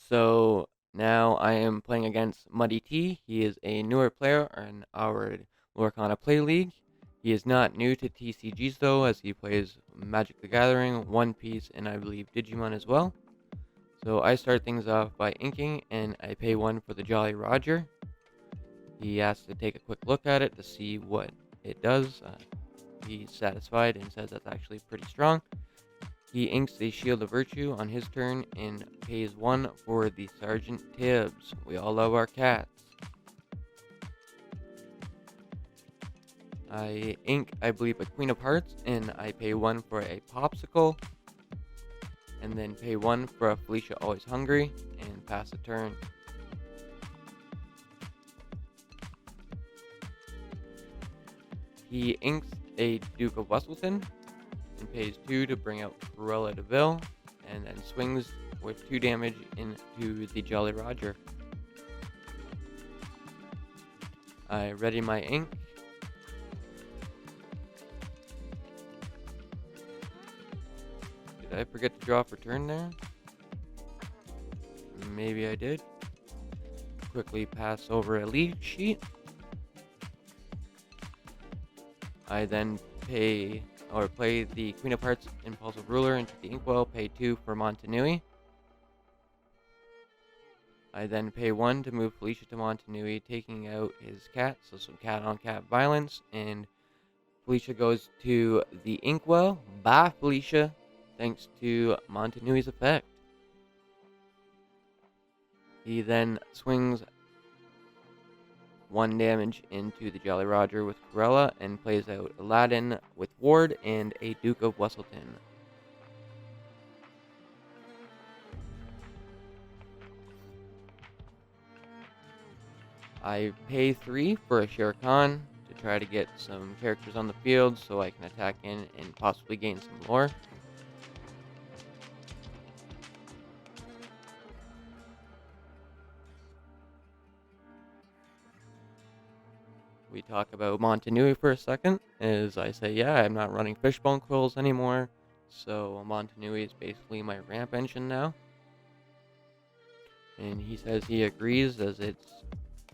So now I am playing against Muddy T. He is a newer player in our LORCANA Play League. He is not new to TCGs though, as he plays Magic the Gathering, One Piece, and I believe Digimon as well. So I start things off by inking, and I pay 1 for the Jolly Roger. He asks to take a quick look at it to see what it does. He's satisfied and says that's actually pretty strong. He inks a Shield of Virtue on his turn and pays 1 for the Sergeant Tibbs. We all love our cats. I ink, I believe, a Queen of Hearts, and I pay 1 for a Popsicle, and then pay 1 for a Felicia Always Hungry, and pass the turn. He inks a Duke of Westleton, and pays 2 to bring out Cruella de Vil, and then swings with 2 damage into the Jolly Roger. I ready my ink. Did I forget to draw for turn there? Maybe I did. Quickly pass over a lead sheet. I then play the Queen of Hearts Impulsive Ruler into the Inkwell, pay 2 for Montanui. I then pay 1 to move Felicia to Montanui, taking out his cat, so some cat-on-cat violence, and Felicia goes to the Inkwell. Bye, Felicia, thanks to Montanui's effect. He then swings 1 damage into the Jolly Roger with Cruella and plays out Aladdin with Ward and a Duke of Westleton. I pay 3 for a Shere Khan to try to get some characters on the field so I can attack in and possibly gain some lore. We talk about Montanui for a second, as I say, yeah, I'm not running Fishbone Quills anymore, so Montanui is basically my ramp engine now. And he says he agrees, as it's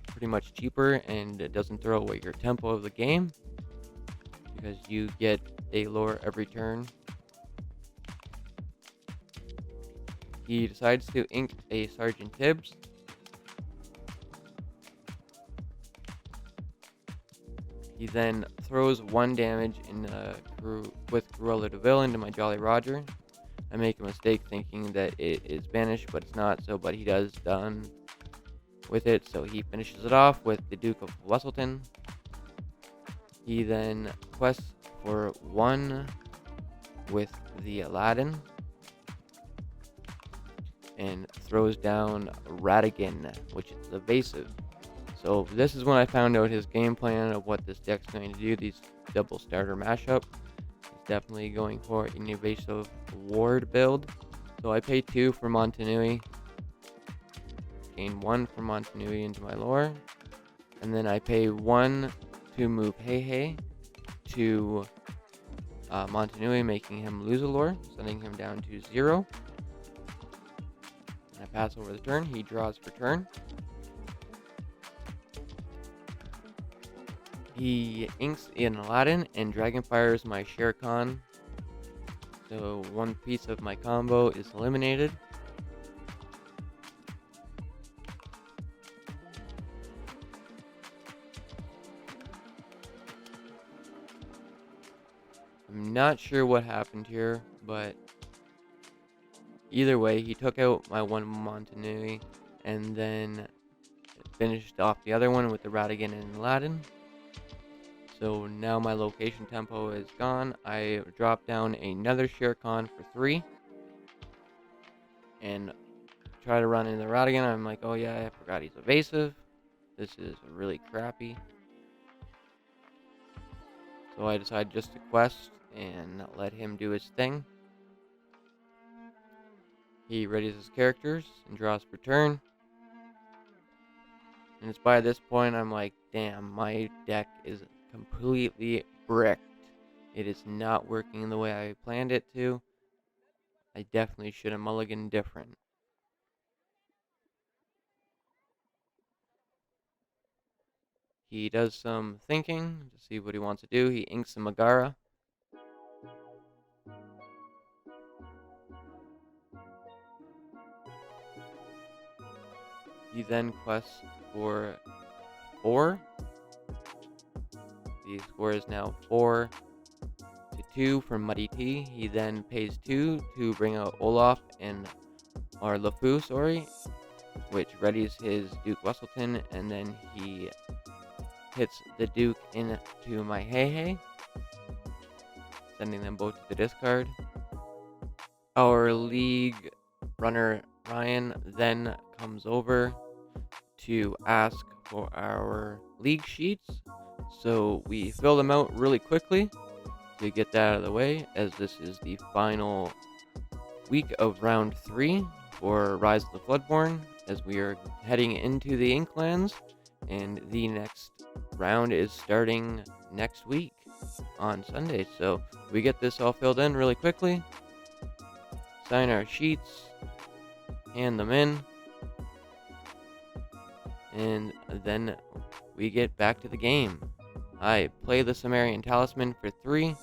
pretty much cheaper and it doesn't throw away your tempo of the game, because you get a lore every turn. He decides to ink a Sergeant Tibbs. He then throws 1 damage with Cruella de Vil into my Jolly Roger. I make a mistake thinking that it is banished, but it's not, but he does done with it, so he finishes it off with the Duke of Westleton. He then quests for 1 with the Aladdin and throws down Radigan, which is evasive. So this is when I found out his game plan of what this deck's going to do. These double starter mashup. He's definitely going for an evasive ward build. So I pay 2 for Montanui. Gain 1 for Montanui into my lore. And then I pay 1 to move Hey to Montanui, making him lose a lore, sending him down to 0. And I pass over the turn. He draws for turn. He inks in Aladdin and Dragonfires my Shere Khan. So 1 piece of my combo is eliminated. I'm not sure what happened here, but either way, he took out my 1 Montanui and then finished off the other one with the Radigan and Aladdin. So now my location tempo is gone. I drop down another Shere Khan for 3 and try to run into the Radigan. I'm like, oh yeah, I forgot he's evasive. This is really crappy. So I decide just to quest and let him do his thing. He readies his characters and draws per turn. And it's by this point I'm like, damn, my deck is completely bricked. It is not working the way I planned it to. I definitely should have mulliganed different. He does some thinking to see what he wants to do. He inks a Megara. He then quests for 4. The score is now 4-2 for Muddy T. He then pays 2 to bring out Olaf and or LeFou, sorry, which readies his Duke Wesselton, and then he hits the Duke into my Hey, sending them both to the discard. Our league runner Ryan then comes over to ask for our league sheets, so we fill them out really quickly to get that out of the way, as this is the final week of round 3 for Rise of the Floodborn, as we are heading into the Inklands, and the next round is starting next week on Sunday. So we get this all filled in really quickly, sign our sheets, hand them in, and then we get back to the game. I play the Sumerian Talisman for 3.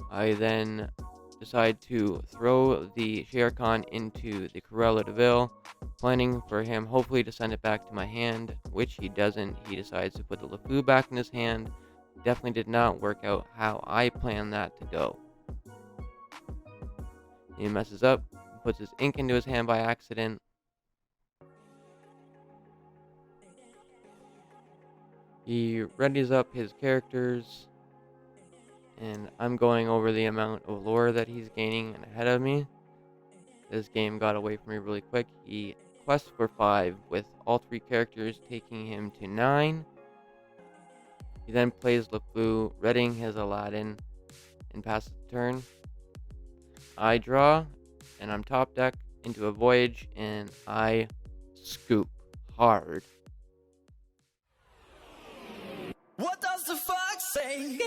I then decide to throw the Shere Khan into the Cruella de Vil, planning for him hopefully to send it back to my hand, which he doesn't. He decides to put the LeFou back in his hand. Definitely did not work out how I planned that to go. He messes up, puts his ink into his hand by accident. He readies up his characters, and I'm going over the amount of lore that he's gaining ahead of me. This game got away from me really quick. He quests for 5, with all 3 characters taking him to 9. He then plays LeFou, readying his Aladdin, and passes the turn. I draw, and I'm top deck into a Voyage, and I scoop hard. What does the fox say?